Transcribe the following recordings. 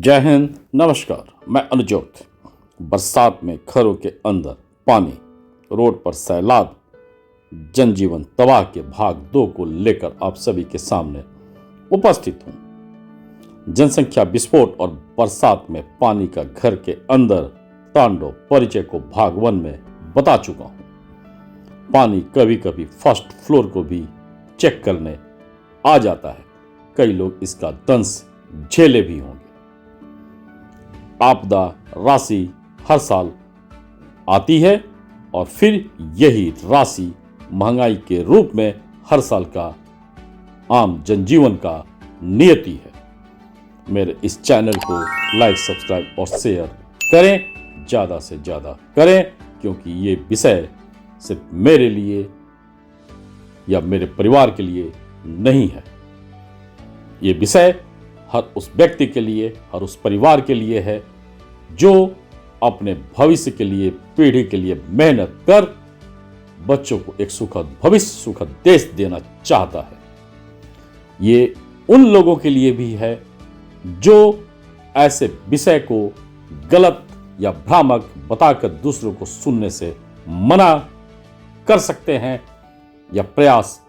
जय हिंद, नमस्कार। मैं अनुजोत। बरसात में घरों के अंदर पानी, रोड पर सैलाब, जनजीवन तबाह के भाग 2 को लेकर आप सभी के सामने उपस्थित हूं। जनसंख्या विस्फोट और बरसात में पानी का घर के अंदर तांडव परिचय को भाग 1 में बता चुका हूं। पानी कभी कभी फर्स्ट फ्लोर को भी चेक करने आ जाता है। कई लोग इसका दंश झेले भी होंगे। आपदा राशि हर साल आती है और फिर यही राशि महंगाई के रूप में हर साल का आम जनजीवन का नियति है। मेरे इस चैनल को लाइक, सब्सक्राइब और शेयर करें, ज़्यादा से ज़्यादा करें, क्योंकि ये विषय सिर्फ मेरे लिए या मेरे परिवार के लिए नहीं है। ये विषय हर उस व्यक्ति के लिए, हर उस परिवार के लिए है जो अपने भविष्य के लिए, पीढ़ी के लिए मेहनत कर बच्चों को एक सुखद भविष्य, सुखद देश देना चाहता है। ये उन लोगों के लिए भी है जो ऐसे विषय को गलत या भ्रामक बताकर दूसरों को सुनने से मना कर सकते हैं या प्रयास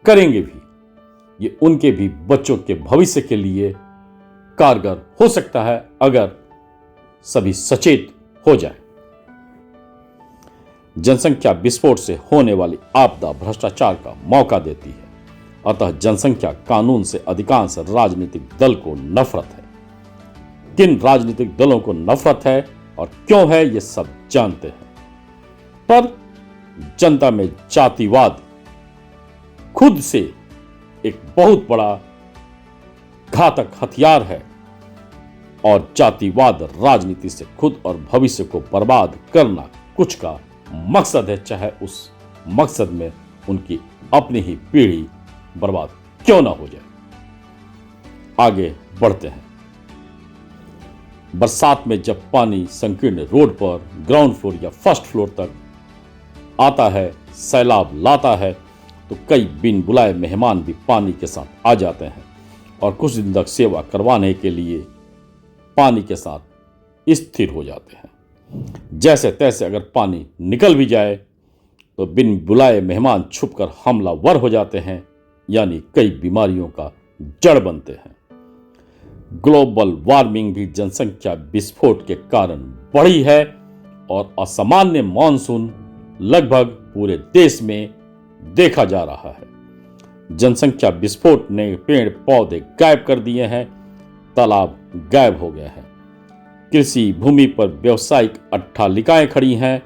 करेंगे भी। ये उनके भी बच्चों के भविष्य के लिए कारगर हो सकता है अगर सभी सचेत हो जाए। जनसंख्या विस्फोट से होने वाली आपदा भ्रष्टाचार का मौका देती है, अतः जनसंख्या कानून से अधिकांश राजनीतिक दल को नफरत है। किन राजनीतिक दलों को नफरत है और क्यों है, ये सब जानते हैं। पर जनता में जातिवाद खुद से एक बहुत बड़ा घातक हथियार है और जातिवाद राजनीति से खुद और भविष्य को बर्बाद करना कुछ का मकसद है, चाहे उस मकसद में उनकी अपनी ही पीढ़ी बर्बाद क्यों ना हो जाए। आगे बढ़ते हैं। बरसात में जब पानी संकीर्ण रोड पर ग्राउंड फ्लोर या फर्स्ट फ्लोर तक आता है, सैलाब लाता है, तो कई बिन बुलाए मेहमान भी पानी के साथ आ जाते हैं और कुछ दिन तक सेवा करवाने के लिए पानी के साथ स्थिर हो जाते हैं। जैसे तैसे अगर पानी निकल भी जाए तो बिन बुलाए मेहमान छुपकर हमलावर हो जाते हैं, यानी कई बीमारियों का जड़ बनते हैं। ग्लोबल वार्मिंग भी जनसंख्या विस्फोट के कारण बढ़ी है और असामान्य मानसून लगभग पूरे देश में देखा जा रहा है। जनसंख्या विस्फोट ने पेड़ पौधे गायब कर दिए हैं, तालाब गायब हो गए हैं, कृषि भूमि पर व्यावसायिक अट्टालिकाएं खड़ी हैं,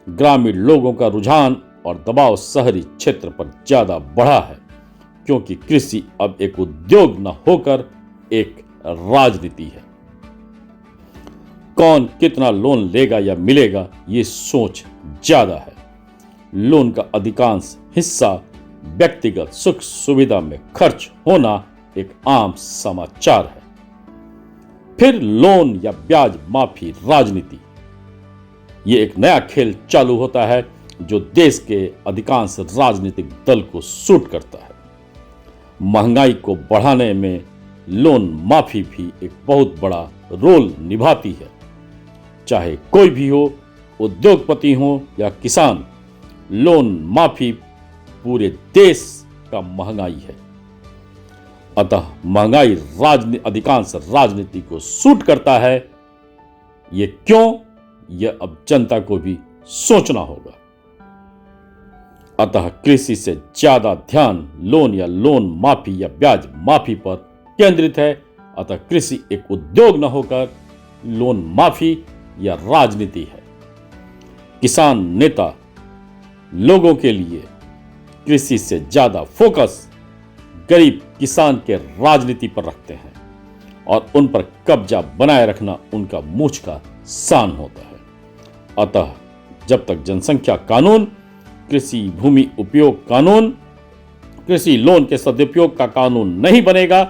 ग्रामीण लोगों का रुझान और दबाव शहरी क्षेत्र पर ज्यादा बढ़ा है, क्योंकि कृषि अब एक उद्योग न होकर एक राजनीति है। कौन कितना लोन लेगा या मिलेगा, ये सोच ज्यादा है। लोन का अधिकांश हिस्सा व्यक्तिगत सुख सुविधा में खर्च होना एक आम समाचार है। फिर लोन या ब्याज माफी राजनीति, ये एक नया खेल चालू होता है जो देश के अधिकांश राजनीतिक दल को सूट करता है। महंगाई को बढ़ाने में लोन माफी भी एक बहुत बड़ा रोल निभाती है। चाहे कोई भी हो, उद्योगपति हो या किसान, लोन माफी पूरे देश का महंगाई है। अतः महंगाई अधिकांश राजनीति को सूट करता है। ये क्यों, यह अब जनता को भी सोचना होगा। अतः कृषि से ज्यादा ध्यान लोन या लोन माफी या ब्याज माफी पर केंद्रित है। अतः कृषि एक उद्योग न होकर लोन माफी या राजनीति है। किसान नेता लोगों के लिए कृषि से ज्यादा फोकस गरीब किसान के राजनीति पर रखते हैं और उन पर कब्जा बनाए रखना उनका मूछ का सान होता है। अतः जब तक जनसंख्या कानून, कृषि भूमि उपयोग कानून, कृषि लोन के सदुपयोग का कानून नहीं बनेगा,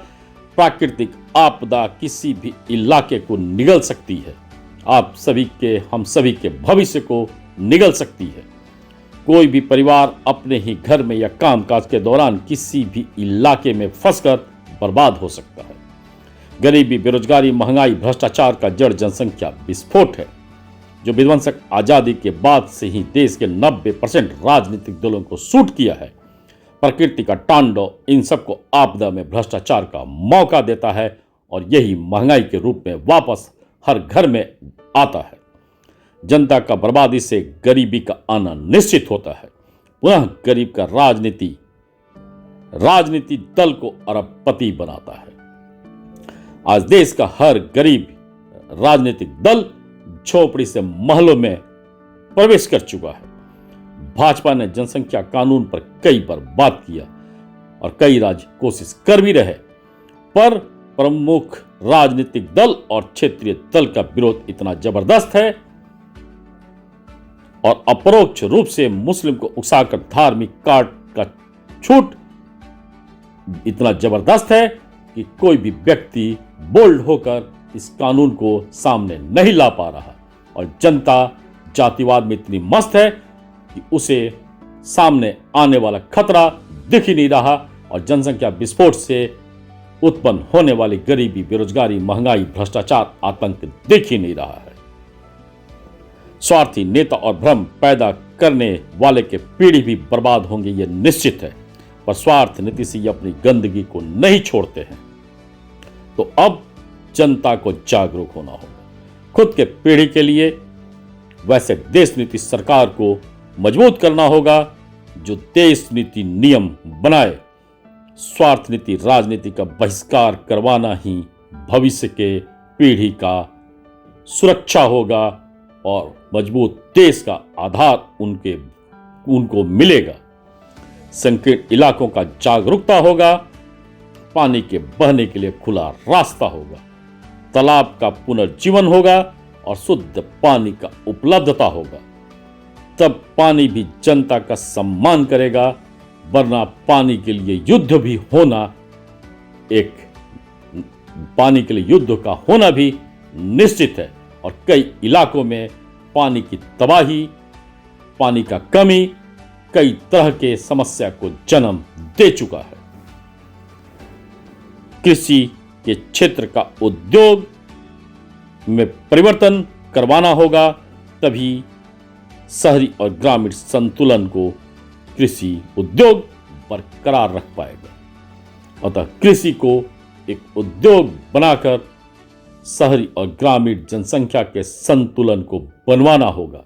प्राकृतिक आपदा किसी भी इलाके को निगल सकती है। हम सभी के भविष्य को निगल सकती है। कोई भी परिवार अपने ही घर में या कामकाज के दौरान किसी भी इलाके में फंसकर बर्बाद हो सकता है। गरीबी, बेरोजगारी, महंगाई, भ्रष्टाचार का जड़ जनसंख्या विस्फोट है, जो विध्वंसक आजादी के बाद से ही देश के 90% राजनीतिक दलों को सूट किया है। प्रकृति का तांडव इन सबको आपदा में भ्रष्टाचार का मौका देता है और यही महंगाई के रूप में वापस हर घर में आता है। जनता का बर्बादी से गरीबी का आना निश्चित होता है। पुनः गरीब का राजनीति दल को अरबपति बनाता है। आज देश का हर गरीब राजनीतिक दल झोपड़ी से महलों में प्रवेश कर चुका है। भाजपा ने जनसंख्या कानून पर कई बार बात किया और कई राज्य कोशिश कर भी रहे, पर प्रमुख राजनीतिक दल और क्षेत्रीय दल का विरोध इतना जबरदस्त है और अपरोक्ष रूप से मुस्लिम को उकसाकर धार्मिक काट का छूट इतना जबरदस्त है कि कोई भी व्यक्ति बोल्ड होकर इस कानून को सामने नहीं ला पा रहा और जनता जातिवाद में इतनी मस्त है कि उसे सामने आने वाला खतरा दिख ही नहीं रहा और जनसंख्या विस्फोट से उत्पन्न होने वाली गरीबी, बेरोजगारी, महंगाई, भ्रष्टाचार, आतंक दिख ही नहीं रहा है। स्वार्थी नेता और भ्रम पैदा करने वाले के पीढ़ी भी बर्बाद होंगे, यह निश्चित है, पर स्वार्थ नीति से ये अपनी गंदगी को नहीं छोड़ते हैं। तो अब जनता को जागरूक होना होगा, खुद के पीढ़ी के लिए। वैसे देश नीति सरकार को मजबूत करना होगा जो देश नीति नियम बनाए। स्वार्थ नीति राजनीति का बहिष्कार करवाना ही भविष्य के पीढ़ी का सुरक्षा होगा और मजबूत देश का आधार उनको मिलेगा। संकीर्ण इलाकों का जागरूकता होगा, पानी के बहने के लिए खुला रास्ता होगा, तालाब का पुनर्जीवन होगा और शुद्ध पानी का उपलब्धता होगा। तब पानी भी जनता का सम्मान करेगा, वरना पानी के लिए युद्ध भी होना पानी के लिए युद्ध का होना भी निश्चित है और कई इलाकों में पानी की तबाही, पानी का कमी कई तरह के समस्या को जन्म दे चुका है। कृषि के क्षेत्र का उद्योग में परिवर्तन करवाना होगा, तभी शहरी और ग्रामीण संतुलन को कृषि उद्योग बरकरार रख पाएगा। अतः कृषि को एक उद्योग बनाकर शहरी और ग्रामीण जनसंख्या के संतुलन को बनवाना होगा।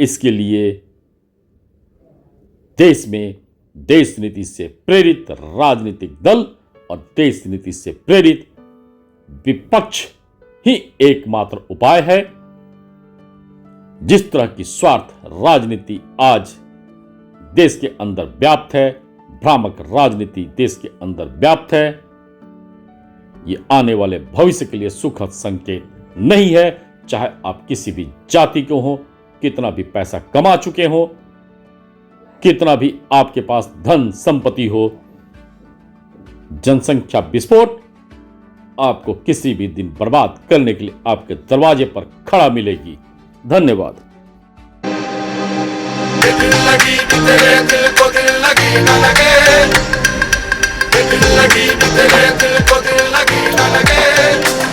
इसके लिए देश में देश नीति से प्रेरित राजनीतिक दल और देश नीति से प्रेरित विपक्ष ही एकमात्र उपाय है। जिस तरह की स्वार्थ राजनीति आज देश के अंदर व्याप्त है, भ्रामक राजनीति देश के अंदर व्याप्त है, ये आने वाले भविष्य के लिए सुखद संकेत नहीं है। चाहे आप किसी भी जाति के हो, कितना भी पैसा कमा चुके हो, कितना भी आपके पास धन संपत्ति हो, जनसंख्या विस्फोट आपको किसी भी दिन बर्बाद करने के लिए आपके दरवाजे पर खड़ा मिलेगी। धन्यवाद। दिल लगी तेरे दिल को दिल लगी न लगे, दिल लगी तेरे दिल को दिल लगी न लगे।